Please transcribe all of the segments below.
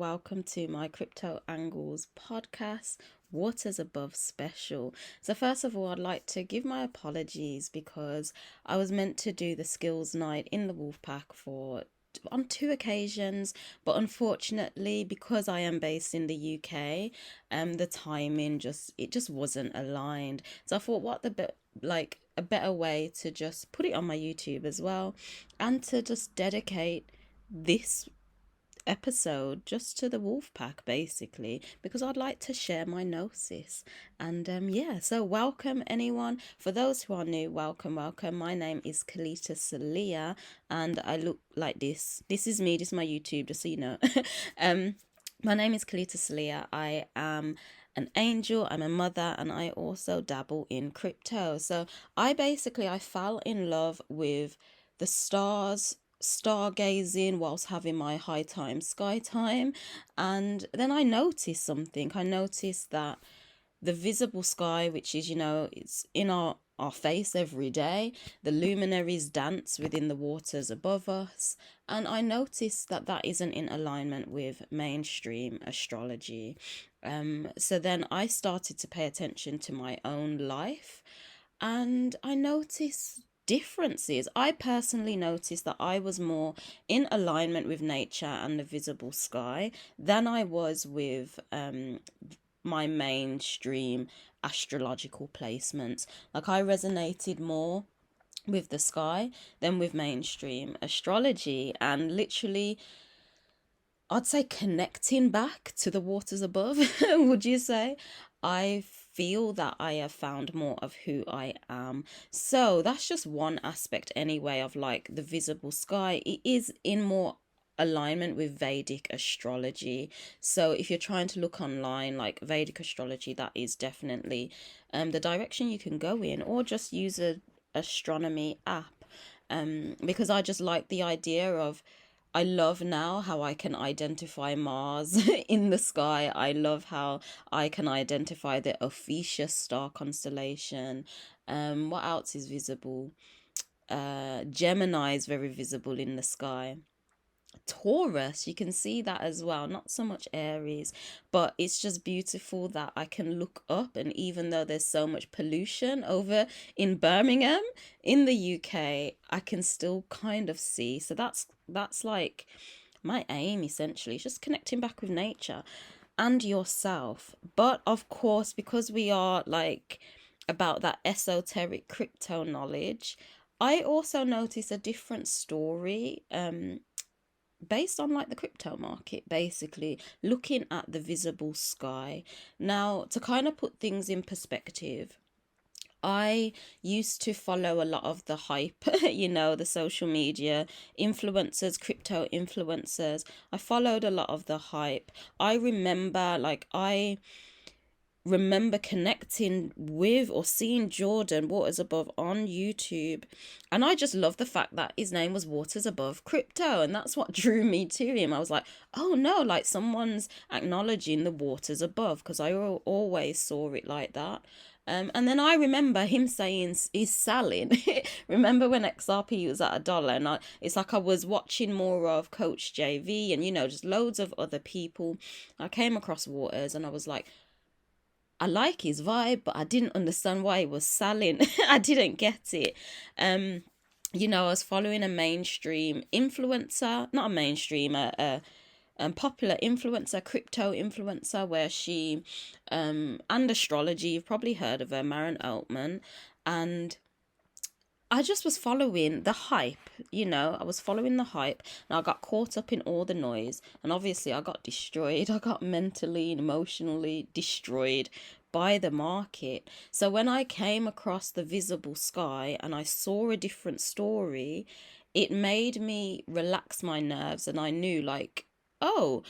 welcome to my Crypto Angles podcast, Waters Above special. So first of all, I'd like to give my apologies because I was meant to do the skills night in the Wolfpack on 2 occasions, but unfortunately, because I am based in the UK, the timing just wasn't aligned. So I thought, a better way to just put it on my YouTube as well, and to just dedicate this episode just to the wolf pack, basically, because I'd like to share my gnosis. And yeah, so welcome anyone. For those who are new, welcome. My name is Kelita Sahliah, and I look like this is me, this is my YouTube, just so you know. My name is Kelita Sahliah. I am an angel, I'm a mother, and I also dabble in crypto. So I fell in love with the stars, stargazing whilst having my high time sky time. And then I noticed something. I noticed that the visible sky, which is, it's in our face every day, the luminaries dance within the waters above us, and I noticed that that isn't in alignment with mainstream astrology. So then I started to pay attention to my own life, and I noticed differences. I personally noticed that I was more in alignment with nature and the visible sky than I was with my mainstream astrological placements. Like, I resonated more with the sky than with mainstream astrology, and literally I'd say connecting back to the waters above. Would you say? I feel that I have found more of who I am. So that's just one aspect anyway of like the visible sky. It is in more alignment with Vedic astrology. So if you're trying to look online, like Vedic astrology, that is definitely the direction you can go in, or just use a astronomy app. Because I just like the idea of, I love now how I can identify Mars in the sky. I love how I can identify the Ophiuchus star constellation. What else is visible? Gemini is very visible in the sky. Taurus, you can see that as well, not so much Aries, but it's just beautiful that I can look up, and even though there's so much pollution over in Birmingham in the UK, I can still kind of see. So that's like my aim, essentially, just connecting back with nature and yourself. But of course, because we are like about that esoteric crypto knowledge, I also notice a different story based on like the crypto market, basically looking at the visible sky. Now, to kind of put things in perspective, I used to follow a lot of the hype, the social media influencers, crypto influencers. I followed a lot of the hype. I remember connecting with or seeing Jordan Waters Above on YouTube, and I just love the fact that his name was Waters Above Crypto, and that's what drew me to him. I was like, oh no, like someone's acknowledging the waters above, because I always saw it like that. And then I remember him saying he's selling. Remember when XRP was at $1, and it's like I was watching more of Coach JV and just loads of other people. I came across Waters and I was like, I like his vibe, but I didn't understand why he was selling. I didn't get it. I was following a mainstream influencer, not a mainstream, a popular influencer, crypto influencer, where she, and astrology, you've probably heard of her, Maren Altman, and I just was following the hype, I was following the hype, and I got caught up in all the noise, and obviously I got destroyed. I got mentally and emotionally destroyed by the market. So when I came across the visible sky and I saw a different story, it made me relax my nerves, and I knew, like, oh,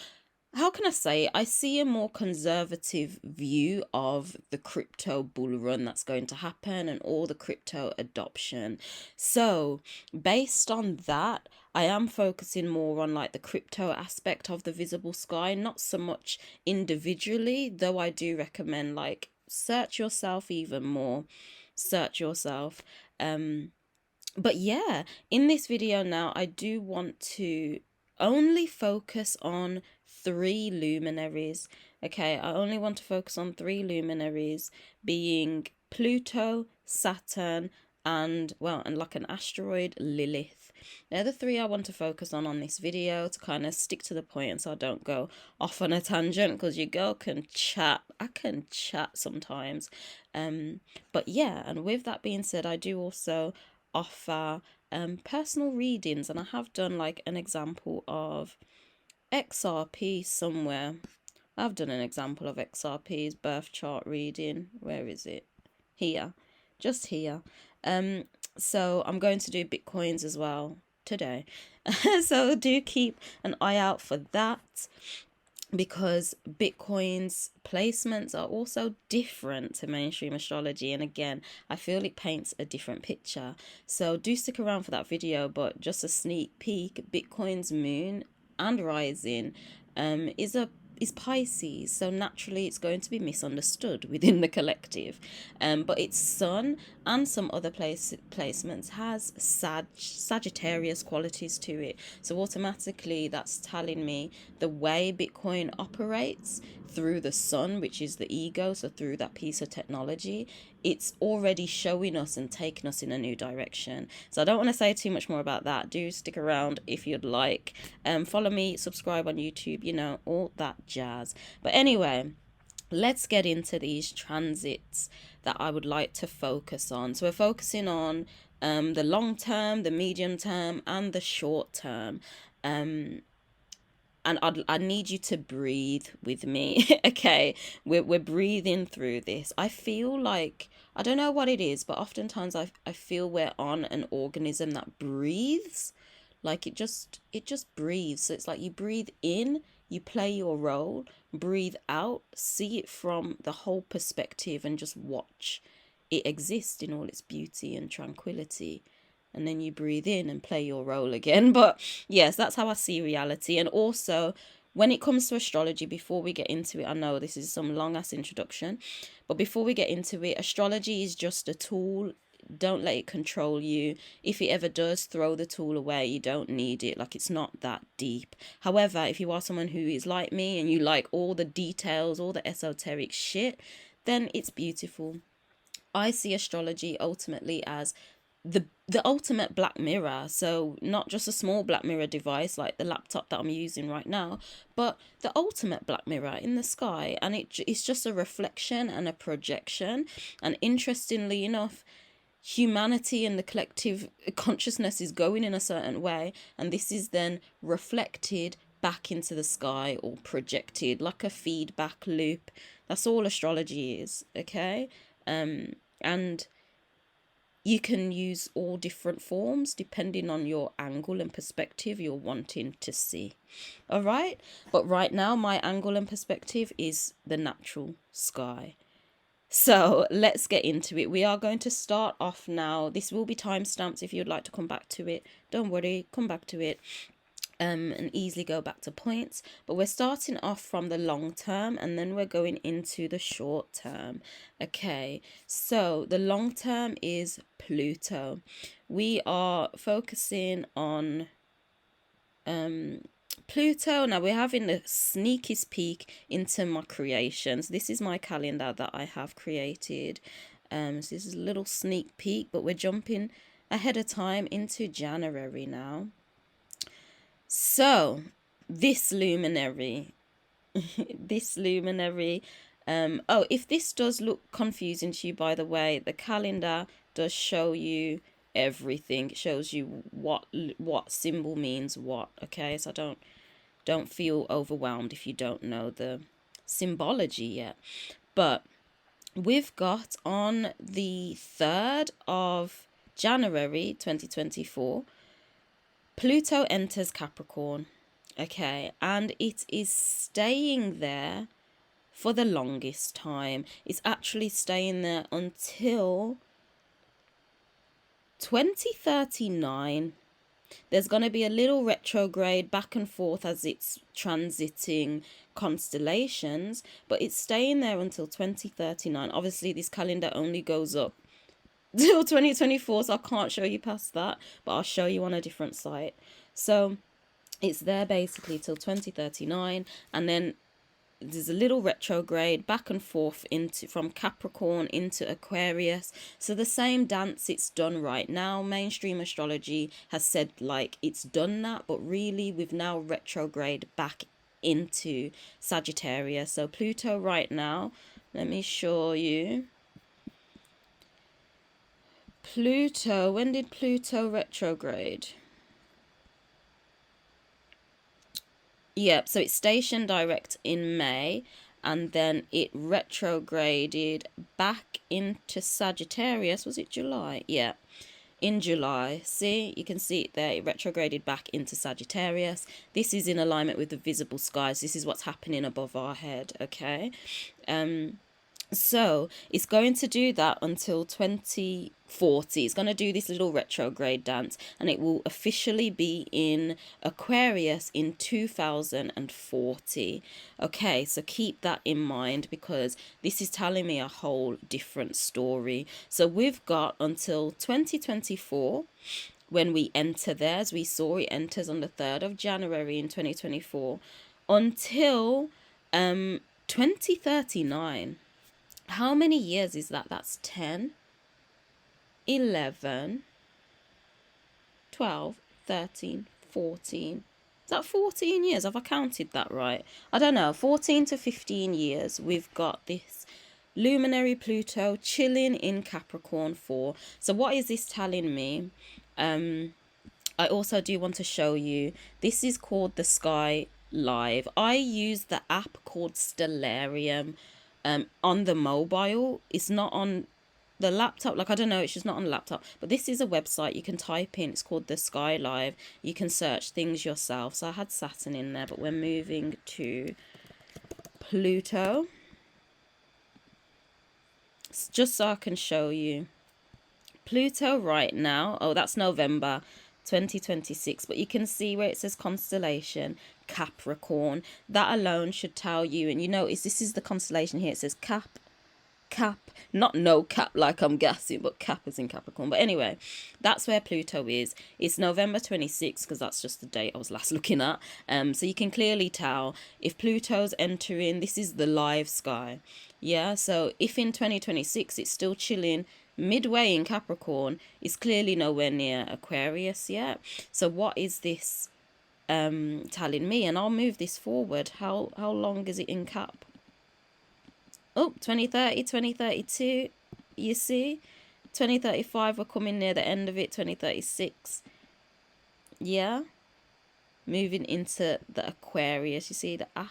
how can I say, I see a more conservative view of the crypto bull run that's going to happen and all the crypto adoption. So based on that, I am focusing more on like the crypto aspect of the visible sky, not so much individually, though I do recommend like search yourself even more. Search yourself. But in this video now, I do want to only focus on 3 luminaries. Okay, I only want to focus on 3 luminaries, being Pluto, Saturn, and like an asteroid, Lilith. They're the 3 I want to focus on this video, to kind of stick to the point, and so I don't go off on a tangent, because your girl can chat. I can chat sometimes. But yeah, and with that being said, I do also offer personal readings, and I have done like an example of XRP somewhere. I've done an example of XRP's birth chart reading. Where is it? Here. Just here. So I'm going to do Bitcoins as well today. So do keep an eye out for that, because Bitcoin's placements are also different to mainstream astrology. And again, I feel it paints a different picture. So do stick around for that video. But just a sneak peek, Bitcoin's moon and rising is Pisces, so naturally it's going to be misunderstood within the collective. But its sun and some other placements has Sagittarius qualities to it, so automatically that's telling me the way Bitcoin operates through the sun, which is the ego, so through that piece of technology, it's already showing us and taking us in a new direction. So I don't want to say too much more about that. Do stick around if you'd like. Follow me, subscribe on YouTube, you know, all that jazz. But anyway, let's get into these transits that I would like to focus on. So we're focusing on the long term, the medium term, and the short term. And I need you to breathe with me. Okay, we're breathing through this. I feel like, I don't know what it is, but oftentimes I feel we're on an organism that breathes. Like it just breathes. So it's like you breathe in, you play your role, breathe out, see it from the whole perspective, and just watch it exist in all its beauty and tranquility. And then you breathe in and play your role again. But yes, that's how I see reality. And also, when it comes to astrology, before we get into it, I know this is some long ass introduction, but before we get into it, astrology is just a tool. Don't let it control you. If it ever does, throw the tool away. You don't need it. Like, it's not that deep. However, if you are someone who is like me and you like all the details, all the esoteric shit, then it's beautiful. I see astrology ultimately as the ultimate black mirror. So not just a small black mirror device like the laptop that I'm using right now, but the ultimate black mirror in the sky. And it's just a reflection and a projection. And interestingly enough, humanity and the collective consciousness is going in a certain way, and this is then reflected back into the sky or projected like a feedback loop. That's all astrology is. Okay. And you can use all different forms depending on your angle and perspective you're wanting to see. All right. But right now, my angle and perspective is the natural sky. So let's get into it. We are going to start off now. This will be timestamps if you'd like to come back to it. Don't worry, come back to it. And easily go back to points. But we're starting off from the long term, and then we're going into the short term. Okay, so the long term is Pluto. We are focusing on Pluto. Now we're having the sneakiest peek into my creations. This is my calendar that I have created. So this is a little sneak peek, but we're jumping ahead of time into January now. So this luminary, this luminary, oh, if this does look confusing to you, by the way, the calendar does show you everything. It shows you what symbol means what. Okay, so don't feel overwhelmed if you don't know the symbology yet. But we've got on the 3rd of January 2024, Pluto enters Capricorn. Okay, and it is staying there for the longest time. It's actually staying there until 2039. There's going to be a little retrograde back and forth as it's transiting constellations, but it's staying there until 2039. Obviously, this calendar only goes up till 2024, so I can't show you past that, but I'll show you on a different site. So It's there basically till 2039, and then there's a little retrograde back and forth into from Capricorn into Aquarius. So the same dance it's done right now. Mainstream astrology has said like it's done that, but really we've now retrograde back into Sagittarius. So Pluto right now, let me show you. Pluto, when did Pluto retrograde? Yep, so it's stationed direct in May, and then it retrograded back into Sagittarius. Was it July? Yeah, in July. See, you can see it there. It retrograded back into Sagittarius. This is in alignment with the visible skies. This is what's happening above our head, okay? So it's going to do that until 2040. It's going to do this little retrograde dance, and it will officially be in Aquarius in 2040. Okay, so keep that in mind, because this is telling me a whole different story. So we've got until 2024 when we enter there. As we saw, it enters on the 3rd of January in 2024 until 2039. How many years is that? That's 10, 11, 12, 13, 14. Is that 14 years? Have I counted that right? I don't know. 14 to 15 years. We've got this luminary Pluto chilling in Capricorn 4. So what is this telling me? I also do want to show you. This is called the Sky Live. I use the app called Stellarium. On the mobile. It's not on the laptop. Like, I don't know, it's just not on the laptop. But this is a website you can type in. It's called the Sky Live. You can search things yourself. So I had Saturn in there, but we're moving to Pluto. Just so I can show you. Pluto right now. Oh, that's November 2026, but you can see where it says constellation Capricorn. That alone should tell you. And you notice this is the constellation here. It says cap, not no cap like I'm guessing, but cap is in Capricorn. But anyway, that's where Pluto is. It's November 26th, because that's just the date I was last looking at. So you can clearly tell if Pluto's entering. This is the live sky. Yeah, so if in 2026 it's still chilling midway in Capricorn, it's clearly nowhere near Aquarius yet. So what is this telling me? And I'll move this forward. How long is it in Cap? Oh, 2030, 2032. You see, 2035, we're coming near the end of it. 2036. Yeah, moving into the Aquarius. You see the I'll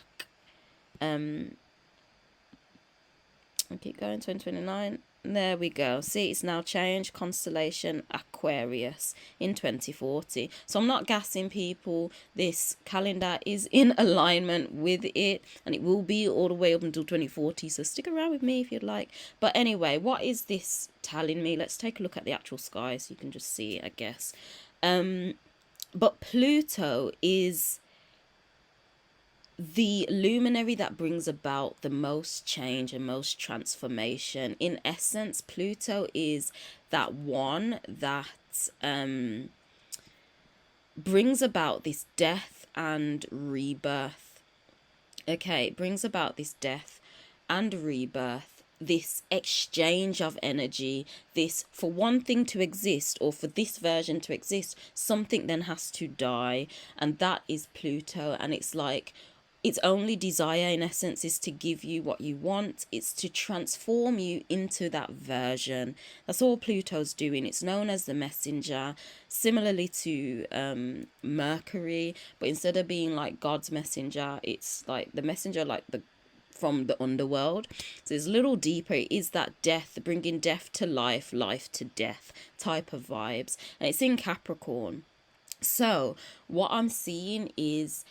keep going. 2029. There we go. See, it's now changed. Constellation Aquarius in 2040. So I'm not gassing people. This calendar is in alignment with it, and it will be all the way up until 2040. So stick around with me if you'd like. But anyway, what is this telling me? Let's take a look at the actual sky so you can just see it, I guess. But Pluto is the luminary that brings about the most change and most transformation. In essence, Pluto is that one that brings about this death and rebirth. Okay, it brings about this death and rebirth, this exchange of energy, this, for one thing to exist, or for this version to exist, something then has to die, and that is Pluto. And it's like, its only desire in essence is to give you what you want. It's to transform you into that version. That's all Pluto's doing. It's known as the messenger, similarly to Mercury, but instead of being like God's messenger, it's like the messenger, like the from the underworld. So it's a little deeper. It is that death, bringing death to life, life to death type of vibes, and it's in Capricorn. So what I'm seeing is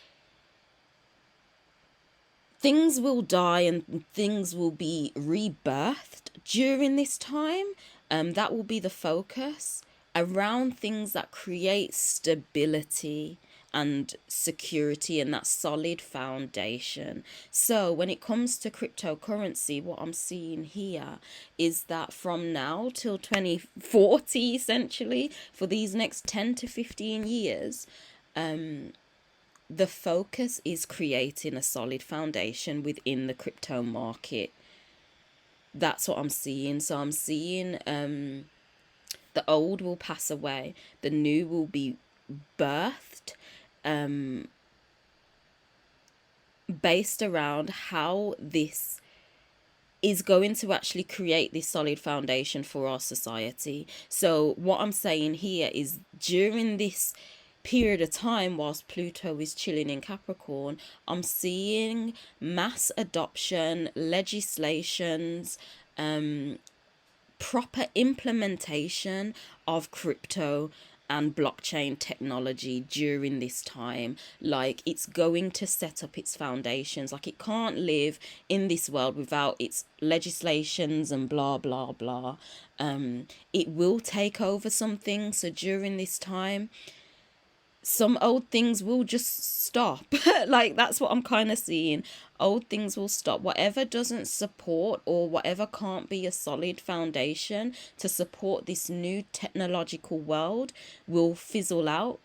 things will die and things will be rebirthed during this time. That will be the focus around things that create stability and security and that solid foundation. So when it comes to cryptocurrency, what I'm seeing here is that from now till 2040, essentially, for these next 10 to 15 years, the focus is creating a solid foundation within the crypto market. That's what I'm seeing. So I'm seeing the old will pass away, the new will be birthed, based around how this is going to actually create this solid foundation for our society. So what I'm saying here is, during this period of time whilst Pluto is chilling in Capricorn, I'm seeing mass adoption, legislations, proper implementation of crypto and blockchain technology during this time. Like, it's going to set up its foundations. Like, it can't live in this world without its legislations and blah blah blah. It will take over something. So during this time, some old things will just stop. Like, that's what I'm kind of seeing. Old things will stop. Whatever doesn't support, or whatever can't be a solid foundation to support this new technological world, will fizzle out,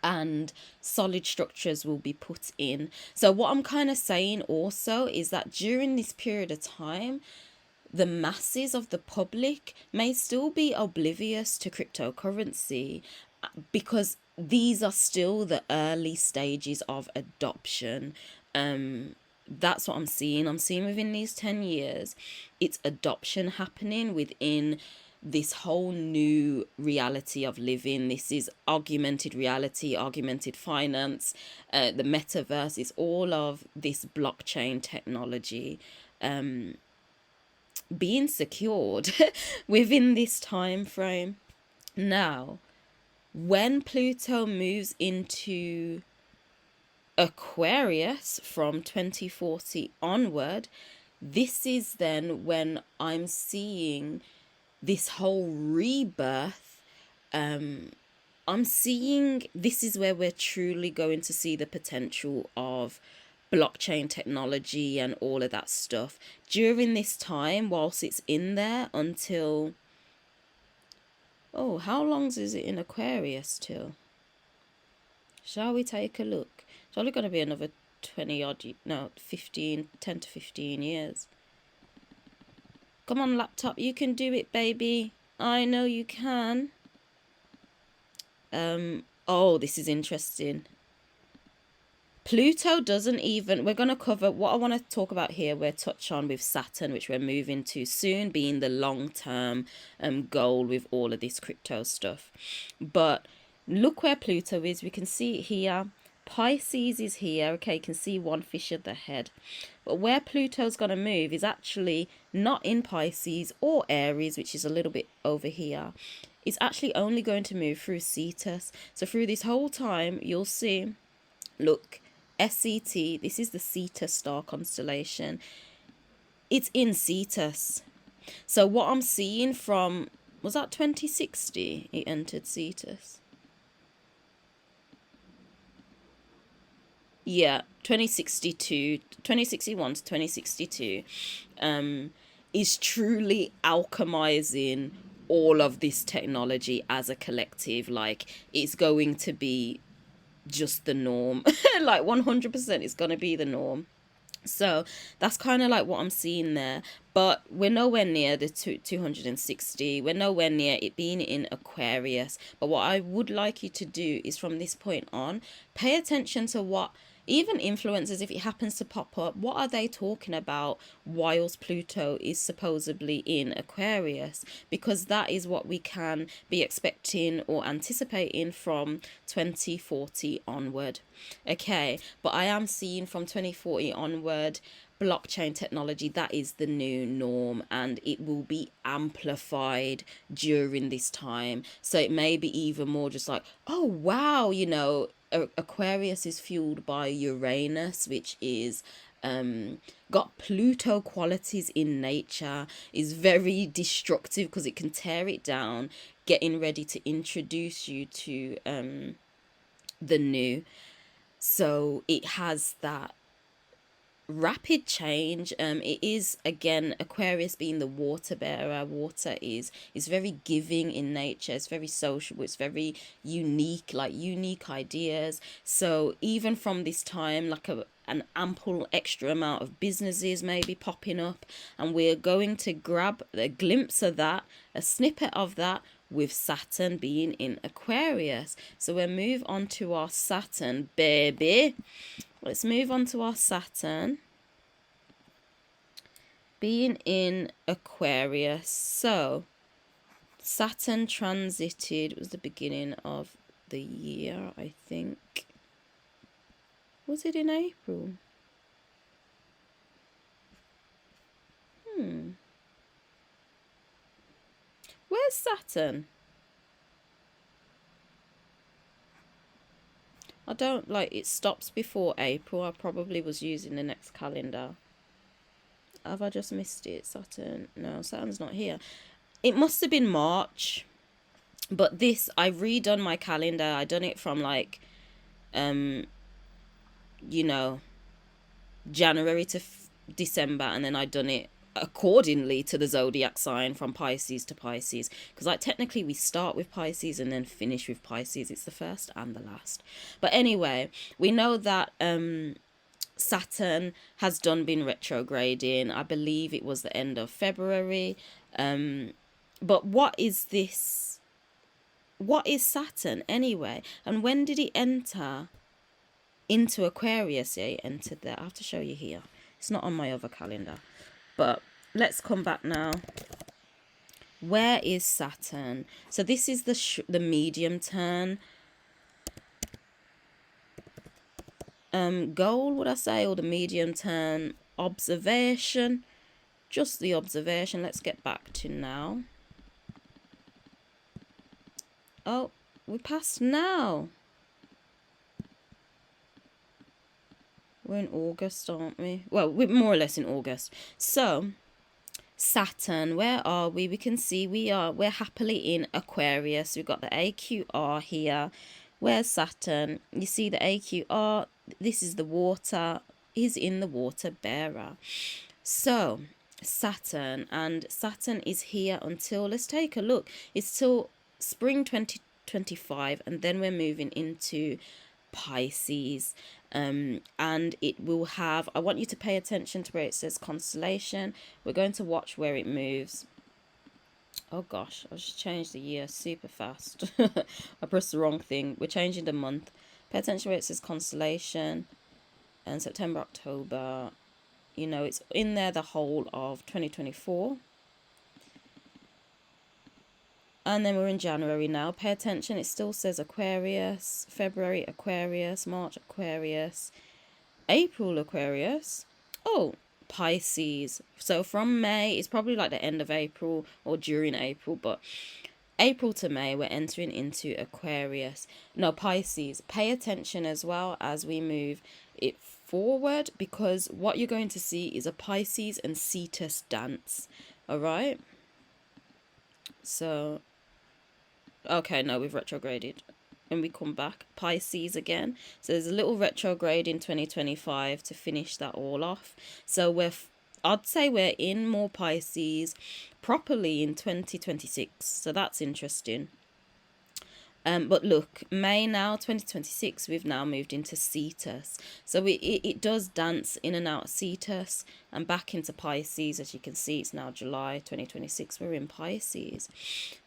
and solid structures will be put in. So what I'm kind of saying also is that during this period of time, the masses of the public may still be oblivious to cryptocurrency, because these are still the early stages of adoption. That's what I'm seeing. I'm seeing within these 10 years, it's adoption happening within this whole new reality of living. This is augmented reality, augmented finance, the metaverse. Is all of this blockchain technology being secured within this time frame. Now, when Pluto moves into Aquarius from 2040 onward, this is then when I'm seeing this whole rebirth. I'm seeing this is where we're truly going to see the potential of blockchain technology and all of that stuff during this time, whilst it's in there until, oh, how long is it in Aquarius till? Shall we take a look? It's only going to be another 20 odd, no, 10 to 15 years. Come on, laptop, you can do it, baby. I know you can. Oh, this is interesting. Pluto doesn't even, we're going to cover what I want to talk about here. We'll touch on with Saturn, which we're moving to soon, being the long-term goal with all of this crypto stuff. But look where Pluto is. We can see it here. Pisces is here. Okay, you can see one fish at the head. But where Pluto's going to move is actually not in Pisces or Aries, which is a little bit over here. It's actually only going to move through Cetus. So through this whole time, you'll see, look, SCT, this is the Cetus star constellation. It's in Cetus. So what I'm seeing from, was that 2060 it entered Cetus? Yeah, 2061 to 2062 is truly alchemizing all of this technology as a collective. Like, it's going to be just the norm. Like 100% it's going to be the norm. So that's kind of like what I'm seeing there. But we're nowhere near the 260. We're nowhere near it being in Aquarius. But what I would like you to do is, from this point on, pay attention to what even influencers, if it happens to pop up, what are they talking about whilst Pluto is supposedly in Aquarius? Because that is what we can be expecting or anticipating from 2040 onward. Okay, but I am seeing from 2040 onward, blockchain technology, that is the new norm, and it will be amplified during this time. So it may be even more just like, oh wow, you know, Aquarius is fueled by Uranus, which is got Pluto qualities in nature, is very destructive because it can tear it down, getting ready to introduce you to the new. So it has that rapid change. It is, again, Aquarius being the water bearer. Water is very giving in nature. It's very social. It's very unique, like unique ideas. So even from this time, like an ample extra amount of businesses may be popping up, and we're going to grab a glimpse of that, a snippet of that, with Saturn being in Aquarius. So we'll move on to our Saturn, baby. Let's move on to our Saturn being in Aquarius. So Saturn transited, it was the beginning of the year, I think. Was it in April? Where's Saturn? I don't, like, it stops before April. I probably was using the next calendar. Have I just missed it? Saturn? No, Saturn's not here. It must have been March. But this, I've redone my calendar. I done it from like, you know, January to December, and then I done it accordingly to the zodiac sign from Pisces to Pisces, because like technically we start with Pisces and then finish with Pisces. It's the first and the last. But anyway, we know that Saturn has been retrograding. I believe it was the end of February. But what is this? What is Saturn anyway? And when did it enter into Aquarius? Yeah, it entered there. I have to show you here. It's not on my other calendar. But let's come back now. Where is Saturn? So this is the medium turn. Goal, would I say, or the medium turn observation? Just the observation. Let's get back to now. Oh, we passed now. We're in August, aren't we? Well, we're more or less in August. So Saturn, where are we? We can see we're happily in Aquarius. We've got the AQR here. Where's Saturn? You see the AQR. This is the water. Is in the water bearer. So Saturn, and Saturn is here until, let's take a look. It's till spring 2025, and then we're moving into Pisces. And it will have, I want you to pay attention to where it says constellation. We're going to watch where it moves. Oh gosh, I just changed the year super fast. I pressed the wrong thing. We're changing the month. Pay attention where it says constellation. And September, October, you know, it's in there the whole of 2024. And then we're in January now. Pay attention. It still says Aquarius. February, Aquarius. March, Aquarius. April, Aquarius. Oh, Pisces. So from May, it's probably like the end of April or during April. But April to May, we're entering into Aquarius. No, Pisces. Pay attention as well as we move it forward, because what you're going to see is a Pisces and Cetus dance. All right. So... okay, no, we've retrograded. When we come back, Pisces again. So there's a little retrograde in 2025 to finish that all off. So I'd say we're in more Pisces properly in 2026. So that's interesting. But look, May now, 2026, we've now moved into Cetus. So it does dance in and out of Cetus and back into Pisces. As you can see, it's now July 2026. We're in Pisces.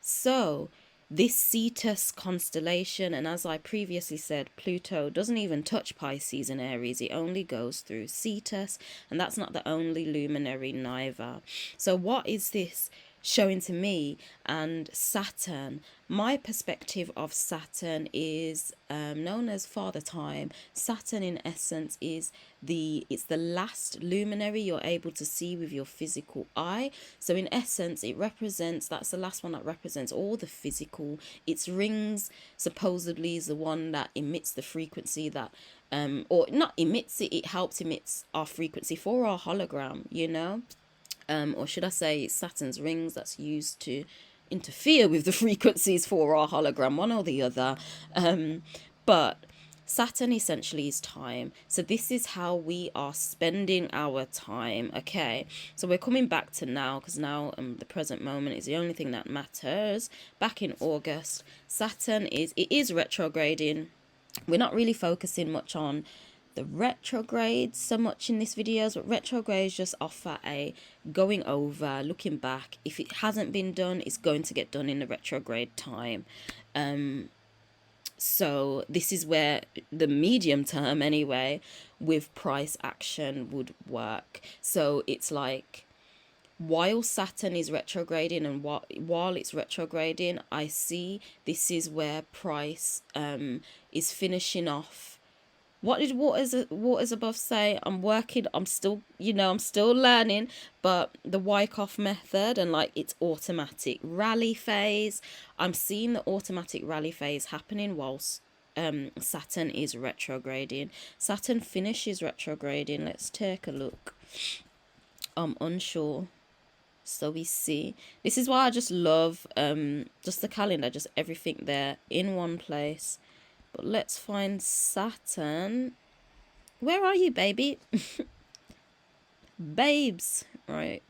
So this Cetus constellation, and as I previously said, Pluto doesn't even touch Pisces and Aries. It only goes through Cetus, and that's not the only luminary neither. So what is this showing to me? And Saturn, my perspective of Saturn is known as Father Time. Saturn in essence is it's the last luminary you're able to see with your physical eye. So in essence, it represents, that's the last one that represents all the physical. Its rings supposedly is the one that emits the frequency that or not emits it, it helps emits our frequency for our hologram, you know. Or should I say Saturn's rings that's used to interfere with the frequencies for our hologram, one or the other. But Saturn essentially is time. So this is how we are spending our time. Okay, so we're coming back to now, because now the present moment is the only thing that matters. Back in August, Saturn is retrograding. We're not really focusing much on the retrogrades so much in this videos, but retrogrades just offer a going over, looking back. If it hasn't been done, it's going to get done in the retrograde time. So this is where the medium term anyway with price action would work. So it's like, while Saturn is retrograding and while it's retrograding, I see this is where price is finishing off. What did Waters Above say? I'm still, I'm still learning, but the Wyckoff method and like its automatic rally phase, I'm seeing the automatic rally phase happening whilst Saturn is retrograding. Saturn finishes retrograding. Let's take a look. I'm unsure. So we see, this is why I just love just the calendar, just everything there in one place. But let's find Saturn. Where are you, baby? Babes. Right.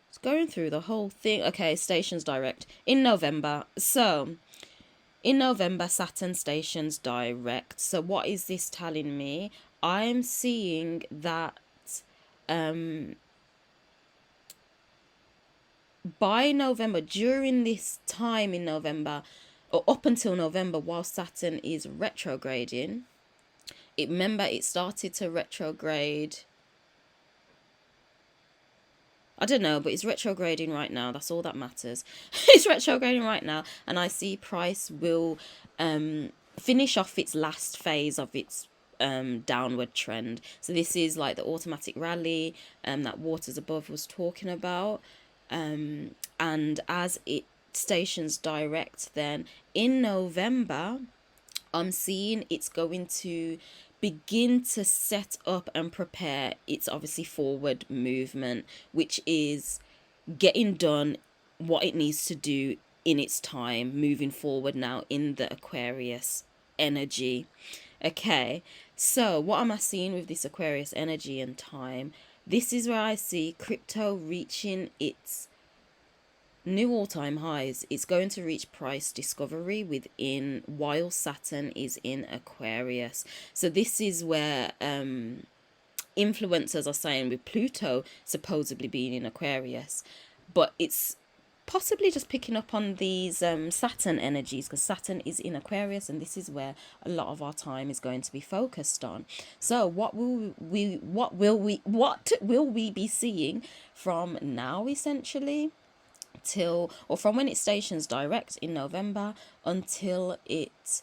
It's going through the whole thing. Okay, stations direct. In November. So, in November, Saturn stations direct. So, what is this telling me? I'm seeing that by November, during this time in November, or up until November, while Saturn is retrograding, it started to retrograde, I don't know, but it's retrograding right now. That's all that matters. It's retrograding right now, and I see price will finish off its last phase of its downward trend. So this is like the automatic rally that Waters Above was talking about, and as it stations direct, then in November I'm seeing it's going to begin to set up and prepare its obviously forward movement, which is getting done what it needs to do in its time, moving forward now in the Aquarius energy. Okay, so what am I seeing with this Aquarius energy and time? This is where I see crypto reaching its new all-time highs. It's going to reach price discovery within, while Saturn is in Aquarius. So this is where influencers are saying, with Pluto supposedly being in Aquarius, but it's possibly just picking up on these Saturn energies, because Saturn is in Aquarius, and this is where a lot of our time is going to be focused on. So what will we be seeing from now, essentially, till, or from when it stations direct in November until it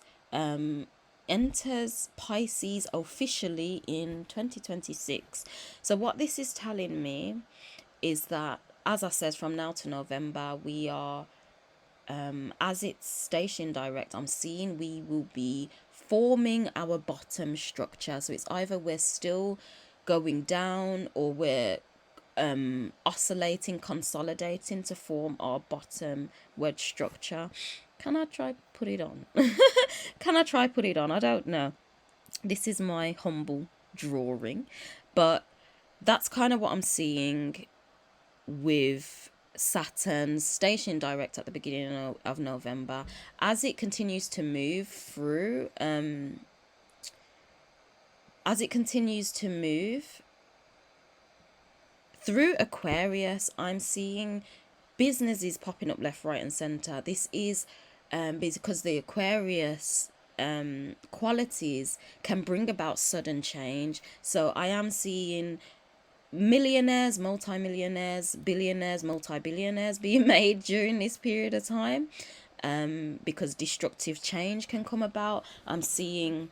enters Pisces officially in 2026. So what this is telling me is that, as I said, from now to November, we are as it's stationed direct, I'm seeing we will be forming our bottom structure. So it's either we're still going down, or we're oscillating, consolidating to form our bottom wedge structure. Can I try put it on? Can I try put it on? I don't know. This is my humble drawing, but that's kind of what I'm seeing with Saturn station direct at the beginning of November. As it continues to move through, through Aquarius, I'm seeing businesses popping up left, right, and center. This is because the Aquarius qualities can bring about sudden change. So I am seeing millionaires, multi-millionaires, billionaires, multi-billionaires being made during this period of time, because destructive change can come about. I'm seeing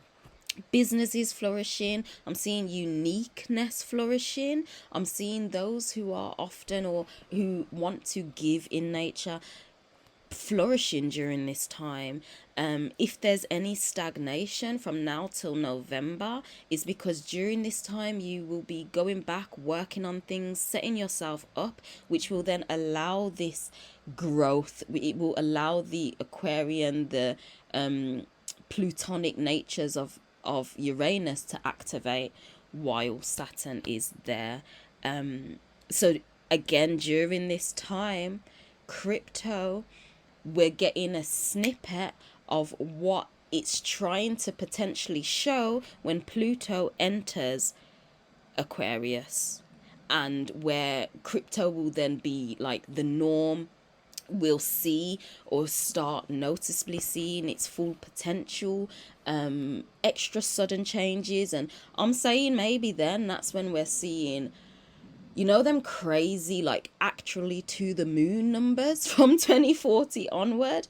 businesses flourishing. I'm seeing uniqueness flourishing. I'm seeing those who are often, or who want to give in nature, flourishing during this time. If there's any stagnation from now till November, it's because during this time you will be going back, working on things, setting yourself up, which will then allow this growth. It will allow the Aquarian, the plutonic natures of Uranus to activate while Saturn is there. So again, during this time, crypto, we're getting a snippet of what it's trying to potentially show when Pluto enters Aquarius, and where crypto will then be like the norm. We'll see, or start noticeably seeing, its full potential, extra sudden changes. And I'm saying maybe then that's when we're seeing, you know, them crazy like actually to the moon numbers from 2040 onward,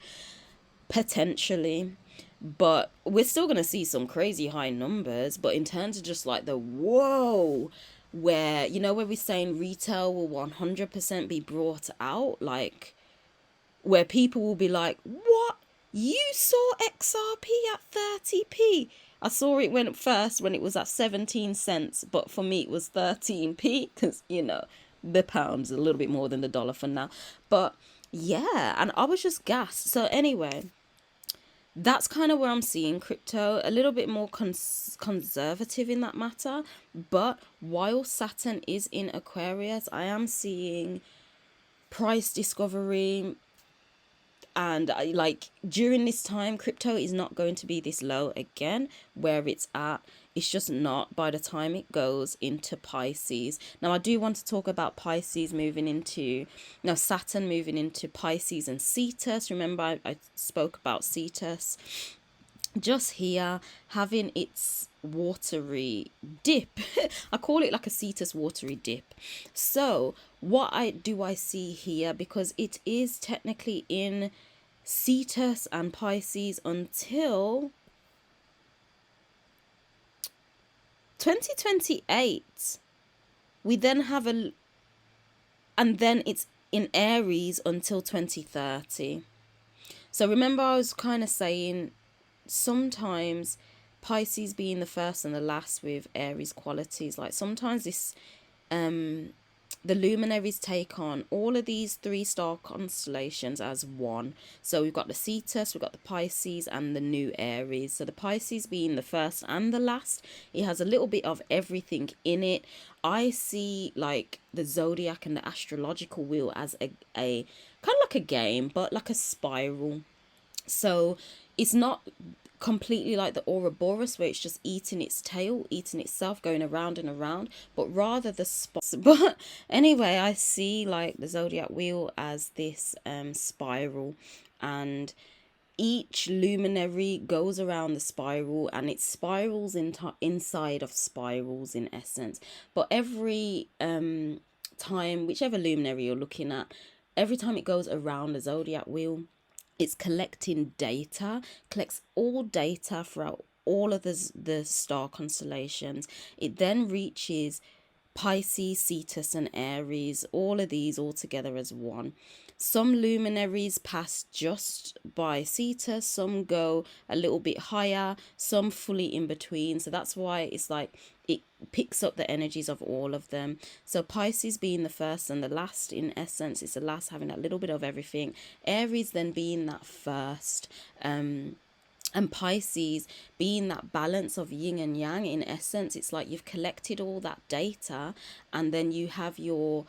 potentially. But we're still going to see some crazy high numbers. But in terms of just like the whoa, where, you know, where we're saying retail will 100% be brought out, like where people will be like, what? You saw XRP at 30p? I saw it when first when it was at 17 cents, but for me it was 13p because, you know, the pound's a little bit more than the dollar for now. But yeah, and I was just gassed. So anyway, that's kind of where I'm seeing crypto, a little bit more conservative in that matter. But while Saturn is in Aquarius, I am seeing price discovery. And like during this time, crypto is not going to be this low again where it's at. It's just not by the time it goes into Pisces. Now, I do want to talk about Pisces moving into, now Saturn moving into Pisces and Cetus. Remember, I spoke about Cetus just here having its watery dip. I call it like a Cetus watery dip. So what I see here, because it is technically in Cetus and Pisces until 2028. We then have and then it's in Aries until 2030. So remember, I was kind of saying sometimes Pisces being the first and the last with Aries qualities, like sometimes this the luminaries take on all of these 3-star constellations as one. So we've got the Cetus, we've got the Pisces, and the new Aries. So the Pisces being the first and the last, it has a little bit of everything in it. I see like the zodiac and the astrological wheel as a kind of like a game, but like a spiral. So it's not completely like the Ouroboros where it's just eating its tail, eating itself, going around and around, but rather the spots. But anyway, I see like the zodiac wheel as this spiral, and each luminary goes around the spiral, and it spirals inside of spirals in essence. But every time, whichever luminary you're looking at, every time it goes around the zodiac wheel, it's collecting data, collects all data throughout all of the star constellations. It then reaches Pisces, Cetus, and Aries, all of these all together as one. Some luminaries pass just by Cetus, some go a little bit higher, some fully in between. So that's why it's like it picks up the energies of all of them. So Pisces being the first and the last, in essence, it's the last having a little bit of everything. Aries then being that first. And Pisces being that balance of yin and yang. In essence, it's like you've collected all that data, and then you have your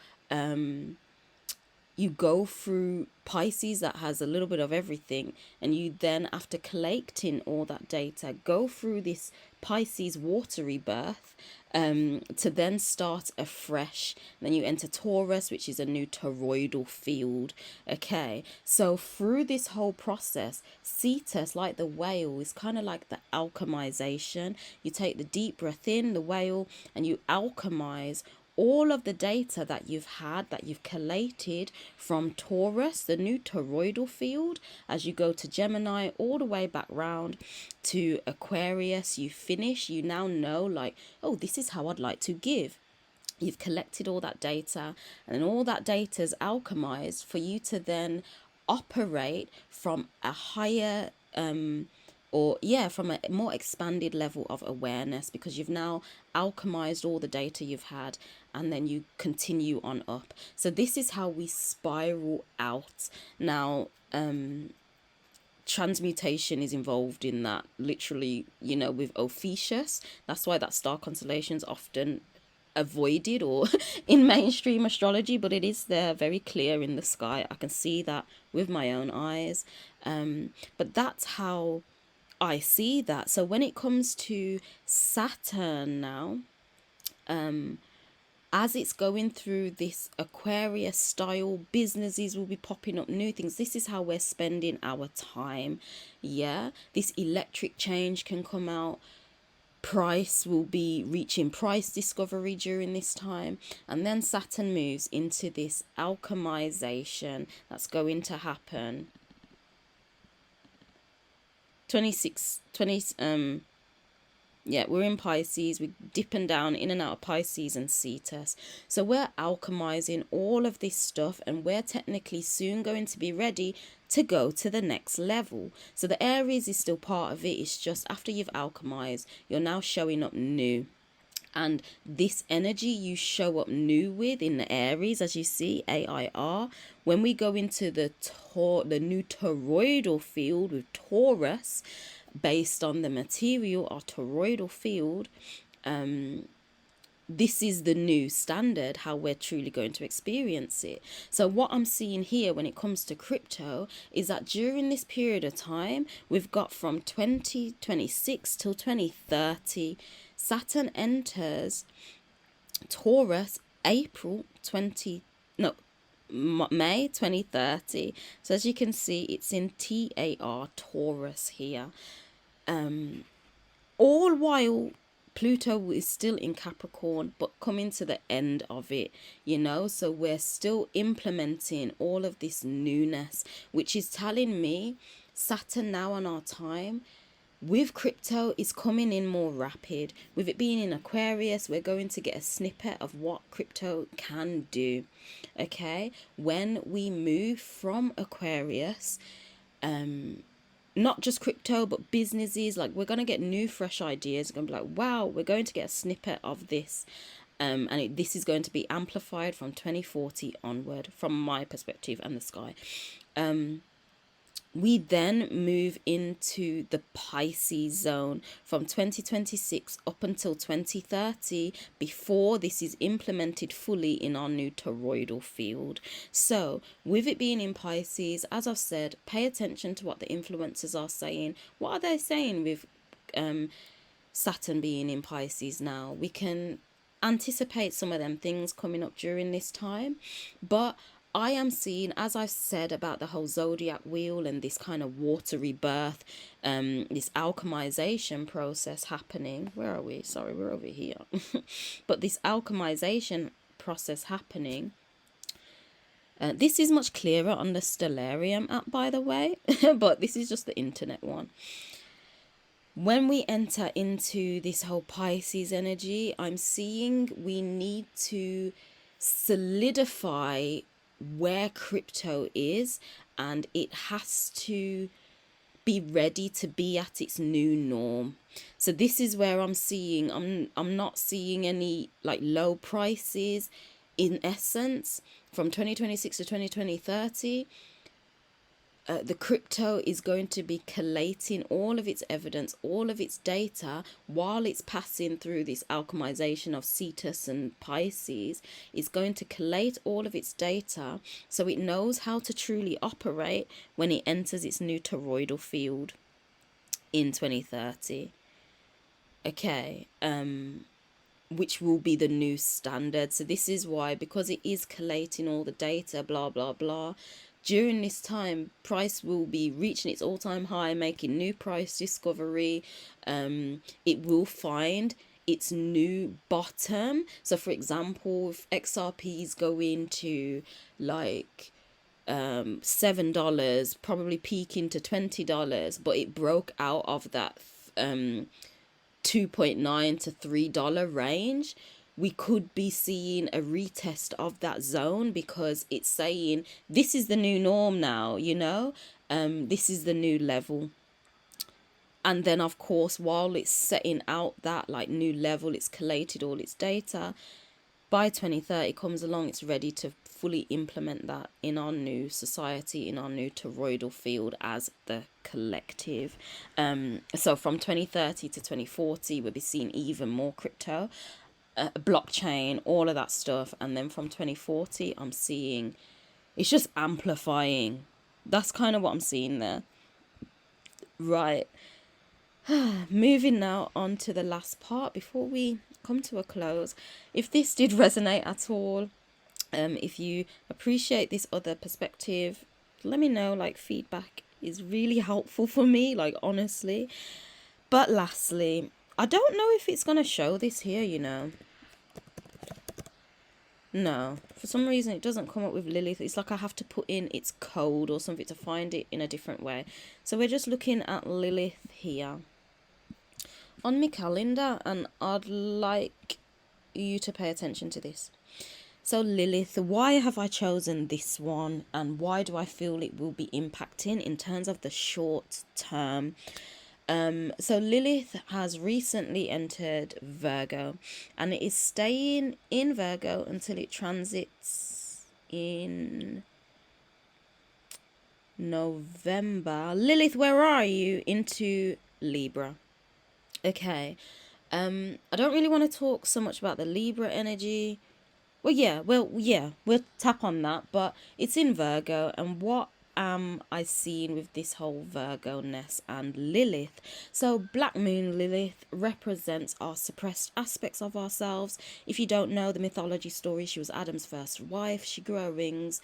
you go through Pisces that has a little bit of everything, and you then, after collecting all that data, go through this Pisces watery birth to then start afresh. Then you enter Taurus, which is a new toroidal field. Okay, so through this whole process, Cetus, like the whale, is kind of like the alchemization. You take the deep breath in, the whale, and you alchemize all of the data that you've collated from Taurus, the new toroidal field, as you go to Gemini, all the way back round to Aquarius. You finish, you now know, like, oh, this is how I'd like to give. You've collected all that data, and all that data is alchemized for you to then operate from a higher from a more expanded level of awareness, because you've now alchemized all the data you've had, and then you continue on up. So this is how we spiral out. Now transmutation is involved in that, literally, you know, with Ophiuchus. That's why that star constellation is often avoided or in mainstream astrology, but it is there, very clear in the sky. I can see that with my own eyes. But that's how I see that. So when it comes to Saturn now, as it's going through this Aquarius style, businesses will be popping up, new things. This is how we're spending our time. Yeah, this electric change can come out. Price will be reaching price discovery during this time. And then Saturn moves into this alchemization that's going to happen 20, yeah, we're in Pisces. We're dipping down in and out of Pisces and Cetus. So we're alchemizing all of this stuff, and we're technically soon going to be ready to go to the next level. So the Aries is still part of it. It's just after you've alchemized, you're now showing up new. And this energy you show up new with in the Aries, as you see, AIR, when we go into the new toroidal field with Taurus, based on the material or toroidal field, this is the new standard, how we're truly going to experience it. So what I'm seeing here when it comes to crypto is that during this period of time, we've got from 2026 till 2030, Saturn enters Taurus May 2030. So as you can see, it's in TAR, Taurus here. All while Pluto is still in Capricorn, but coming to the end of it, you know. So we're still implementing all of this newness, which is telling me Saturn now on our time with crypto is coming in more rapid. With it being in Aquarius, we're going to get a snippet of what crypto can do. Okay, when we move from Aquarius, not just crypto, but businesses, like we're going to get new, fresh ideas. We're going to be like, wow, we're going to get a snippet of this. This is going to be amplified from 2040 onward, from my perspective and the sky. We then move into the Pisces zone from 2026 up until 2030, before this is implemented fully in our new toroidal field. So with it being in Pisces, as I've said, pay attention to what the influencers are saying. What are they saying with Saturn being in Pisces now? We can anticipate some of them things coming up during this time, but I am seeing, as I've said about the whole zodiac wheel and this kind of watery birth, this alchemization process happening. Where are we? Sorry, we're over here. But this alchemization process happening. This is much clearer on the Stellarium app, by the way, but this is just the internet one. When we enter into this whole Pisces energy, I'm seeing we need to solidify where crypto is, and it has to be ready to be at its new norm. So this is where I'm seeing, I'm not seeing any like low prices in essence from 2026 to 2030. The crypto is going to be collating all of its evidence, all of its data, while it's passing through this alchemization of Cetus and Pisces. It's going to collate all of its data so it knows how to truly operate when it enters its new toroidal field in 2030. Okay, which will be the new standard. So this is why, because it is collating all the data, blah, blah, blah, during this time, price will be reaching its all-time high, making new price discovery. It will find its new bottom. So, for example, if XRPs go into like $7, probably peaking to $20, but it broke out of that 2.9 to $3 range, we could be seeing a retest of that zone, because it's saying this is the new norm now, you know, this is the new level. And then of course, while it's setting out that like new level, it's collated all its data. by 2030 comes along, it's ready to fully implement that in our new society, in our new toroidal field as the collective. So from 2030 to 2040, we'll be seeing even more crypto, blockchain, all of that stuff. And then from 2040, I'm seeing it's just amplifying. That's kind of what I'm seeing there. Right. Moving now on to the last part before we come to a close. If this did resonate at all, if you appreciate this other perspective, let me know. Like, feedback is really helpful for me, like, honestly. But lastly, I don't know if it's going to show this here, you know. No, for some reason it doesn't come up with Lilith. It's like I have to put in its code or something to find it in a different way. So we're just looking at Lilith here on my calendar, and I'd like you to pay attention to this. So Lilith, why have I chosen this one, and why do I feel it will be impacting in terms of the short term? So Lilith has recently entered Virgo, and it is staying in Virgo until it transits in November. Lilith, where are you? Into Libra. Okay. I don't really want to talk so much about the Libra energy. Well, we'll tap on that, but it's in Virgo, and what am I seeing with this whole Virgo-ness and Lilith? So Black Moon Lilith represents our suppressed aspects of ourselves. If you don't know the mythology story, she was Adam's first wife. She grew her rings,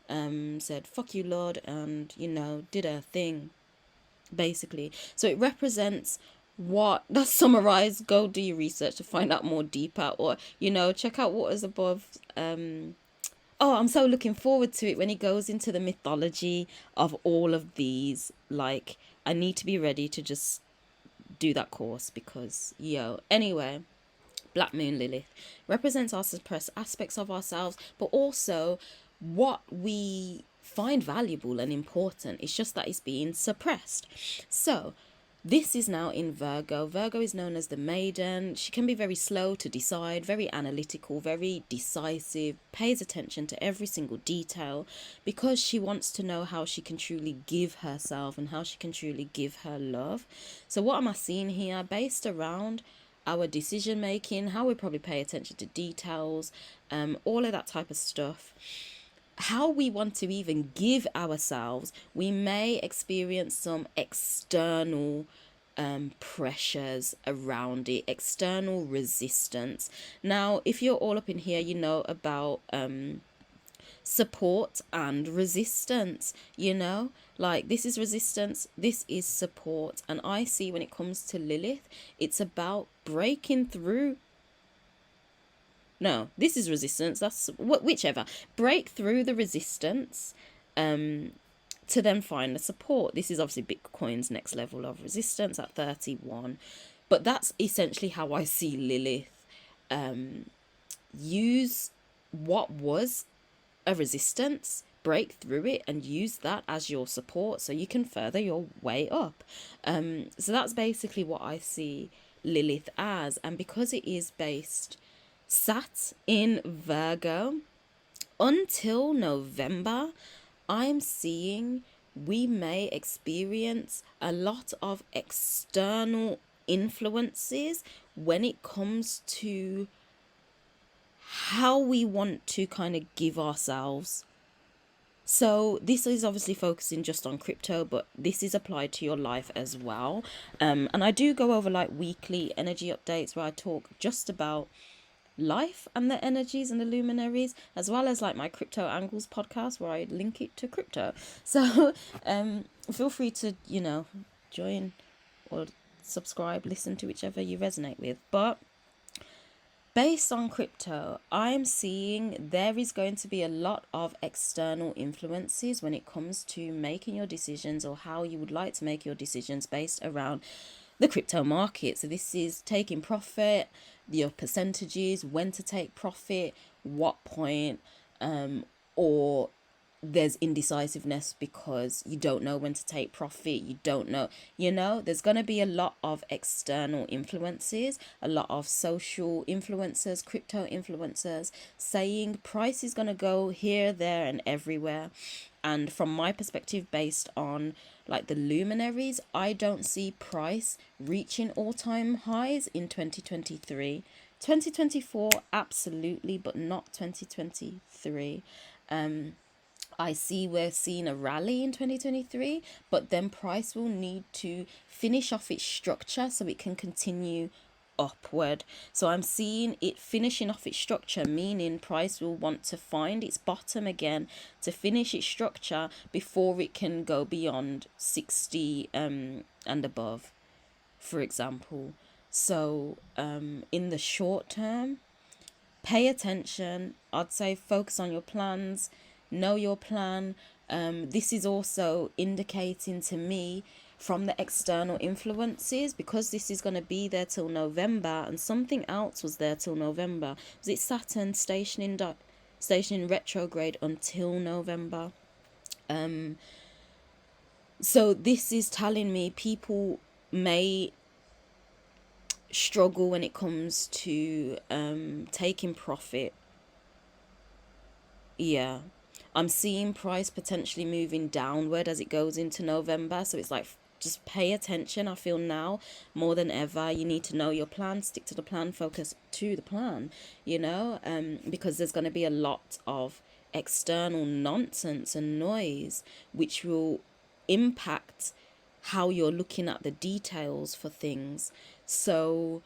said, "Fuck you, Lord," and, you know, did her thing, basically. So it represents what, that's summarized. Go do your research to find out more deeper, or, you know, check out what is above. Oh, I'm so looking forward to it when he goes into the mythology of all of these. Like, I need to be ready to just do that course because, anyway, Black Moon Lilith represents our suppressed aspects of ourselves, but also what we find valuable and important. It's just that it's being suppressed. So this is now in Virgo. Virgo is known as the maiden. She can be very slow to decide, very analytical, very decisive, pays attention to every single detail because she wants to know how she can truly give herself and how she can truly give her love. So what am I seeing here? Based around our decision making, how we probably pay attention to details, all of that type of stuff. How we want to even give ourselves, we may experience some external pressures around it, external resistance. Now, if you're all up in here, you know about support and resistance, like this is resistance, this is support. And I see when it comes to Lilith, it's about breaking through. No, this is resistance. That's whichever. Break through the resistance to then find the support. This is obviously Bitcoin's next level of resistance at 31. But that's essentially how I see Lilith. Use what was a resistance, break through it, and use that as your support so you can further your way up. So that's basically what I see Lilith as. And because it is sat in Virgo until November, I'm seeing we may experience a lot of external influences when it comes to how we want to kind of give ourselves. So this is obviously focusing just on crypto, but this is applied to your life as well. And I do go over like weekly energy updates where I talk just about life and the energies and the luminaries, as well as like my Crypto Angles podcast where I link it to crypto. So feel free to join or subscribe, listen to whichever you resonate with. But based on crypto, I'm seeing there is going to be a lot of external influences when it comes to making your decisions or how you would like to make your decisions based around the crypto market. So this is taking profit, your percentages, when to take profit, what point, or there's indecisiveness because you don't know when to take profit. You don't know, there's going to be a lot of external influences, a lot of social influencers, crypto influencers saying price is going to go here, there, and everywhere. And from my perspective, based on like the luminaries, I don't see price reaching all-time highs in 2023. 2024 absolutely, but not 2023. I see we're seeing a rally in 2023, but then price will need to finish off its structure so it can continue upward. So I'm seeing it finishing off its structure, meaning price will want to find its bottom again to finish its structure before it can go beyond 60 and above, for example. So in the short term, pay attention. I'd say focus on your plans, know your plan. This is also indicating to me from the external influences, because this is going to be there till November, and something else was there till November. Was it Saturn stationing retrograde until November? So this is telling me people may struggle when it comes to taking profit. Yeah, I'm seeing price potentially moving downward as it goes into November. So it's like, just pay attention. I feel now more than ever, you need to know your plan, stick to the plan, focus to the plan, because there's going to be a lot of external nonsense and noise which will impact how you're looking at the details for things. So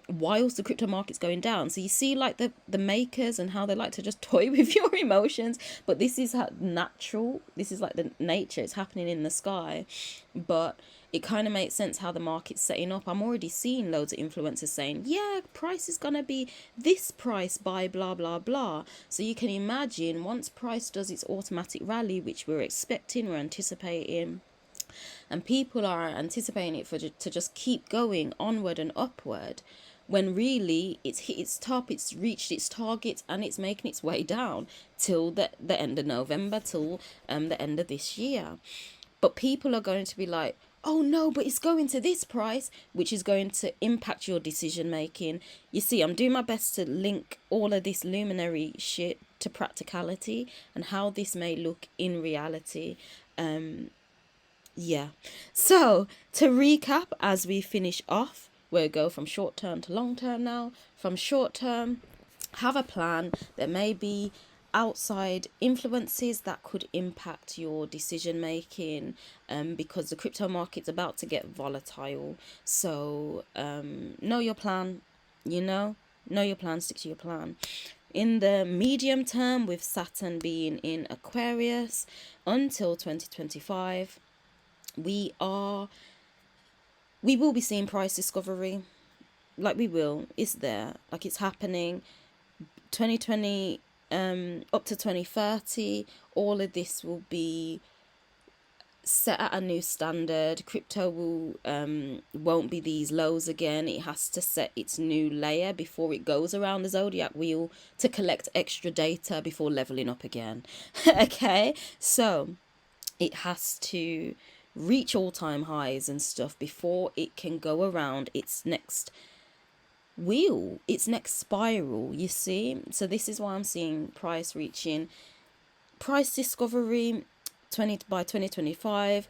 whilst the crypto market's going down, so you see like the makers and how they like to just toy with your emotions, but this is how natural, this is like the nature, it's happening in the sky. But it kind of makes sense how the market's setting up. I'm already seeing loads of influencers saying, yeah, price is gonna be this price by blah blah blah. So you can imagine once price does its automatic rally, which we're expecting, we're anticipating, and people are anticipating it to just keep going onward and upward, when really it's hit its top, it's reached its target, and it's making its way down till the end of November, till the end of this year. But people are going to be like, oh no, but it's going to this price, which is going to impact your decision making. You see, I'm doing my best to link all of this luminary shit to practicality and how this may look in reality. Yeah. So to recap, as we finish off, we'll go from short term to long term now. From short term, have a plan. There may be outside influences that could impact your decision making, because the crypto market's about to get volatile. So know your plan, know your plan, stick to your plan. In the medium term, with Saturn being in Aquarius until 2025, we will be seeing price discovery. Like, we will, it's there, like it's happening. 2020 up to 2030, all of this will be set at a new standard. Crypto won't be these lows again. It has to set its new layer before it goes around the zodiac wheel to collect extra data before leveling up again. Okay, so it has to reach all-time highs and stuff before it can go around its next wheel, its next spiral, you see. So this is why I'm seeing price reaching price discovery by 2025.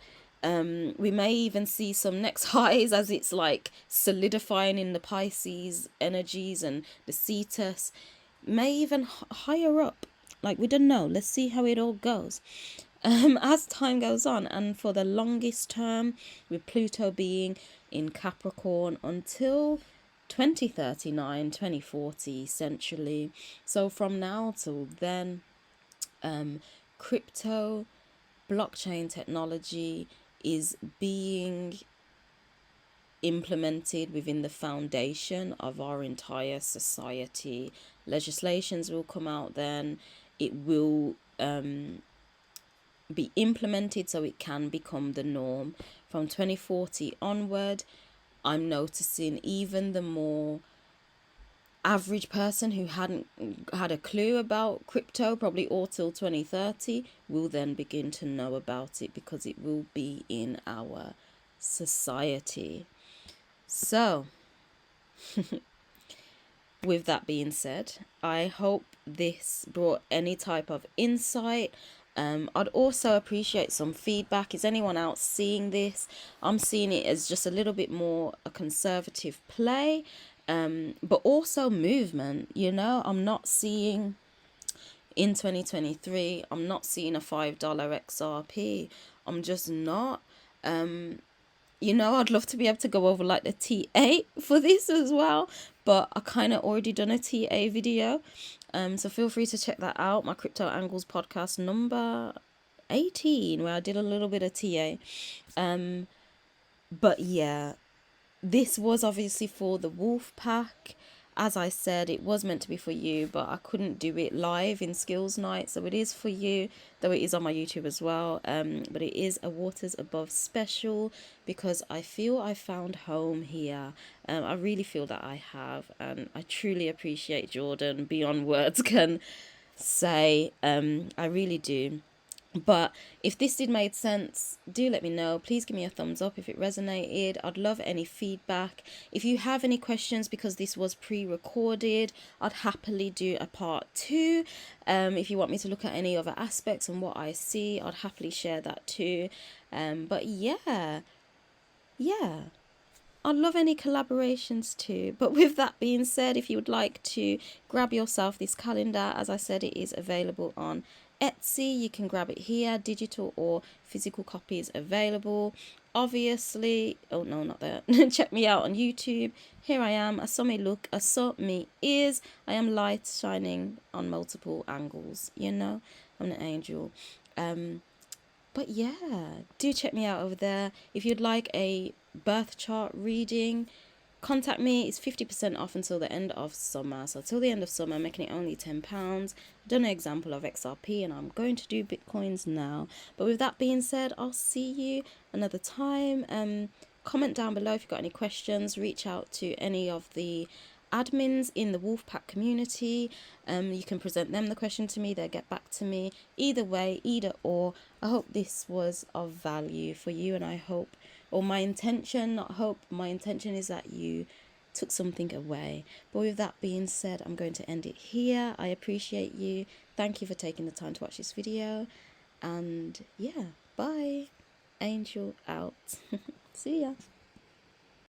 We may even see some next highs as it's like solidifying in the Pisces energies, and the Cetus may even higher up. Like, we don't know. Let's see how it all goes as time goes on. And for the longest term, with Pluto being in Capricorn until 2039, 2040 essentially. So from now till then, crypto blockchain technology is being implemented within the foundation of our entire society. Legislations will come out then. It will be implemented so it can become the norm. From 2040 onward, I'm noticing even the more average person who hadn't had a clue about crypto, probably all till 2030, will then begin to know about it because it will be in our society. So, with that being said, I hope this brought any type of insight. I'd also appreciate some feedback. Is anyone else seeing this? I'm seeing it as just a little bit more a conservative play, but also movement. You know, I'm not seeing in 2023, I'm not seeing a $5 XRP. I'm just not. You know, I'd love to be able to go over like the TA for this as well, but I kind of already done a TA video. So feel free to check that out. My Crypto Angles podcast number 18, where I did a little bit of TA. But yeah, this was obviously for the wolf pack. As I said, it was meant to be for you, but I couldn't do it live in skills night, so it is for you, though it is on my YouTube as well. But it is a Waters Above special because I feel I found home here. I really feel that I have, and I truly appreciate Jordan beyond words can say. I really do. But if this did make sense, do let me know. Please give me a thumbs up if it resonated. I'd love any feedback. If you have any questions, because this was pre-recorded, I'd happily do a part 2. If you want me to look at any other aspects and what I see, I'd happily share that too. But yeah. I'd love any collaborations too. But with that being said, if you would like to grab yourself this calendar, as I said, it is available on Etsy. You can grab it here, digital or physical copies available. Obviously, oh no, not that. Check me out on YouTube. Here I am. I saw me look, I saw me is. I am light shining on multiple angles. You know, I'm an angel. But yeah, do check me out over there. If you'd like a birth chart reading, contact me. It's 50% off until the end of summer. So till the end of summer, I'm making it only £10. I've done an example of XRP and I'm going to do Bitcoins now. But with that being said, I'll see you another time. Comment down below if you've got any questions. Reach out to any of the admins in the Wolfpack community. You can present them the question to me, they'll get back to me. Either way, either or, I hope this was of value for you, and I hope, or my intention, not hope, my intention is that you took something away. But with that being said, I'm going to end it here. I appreciate you. Thank you for taking the time to watch this video, and yeah, bye. Angel out. See ya.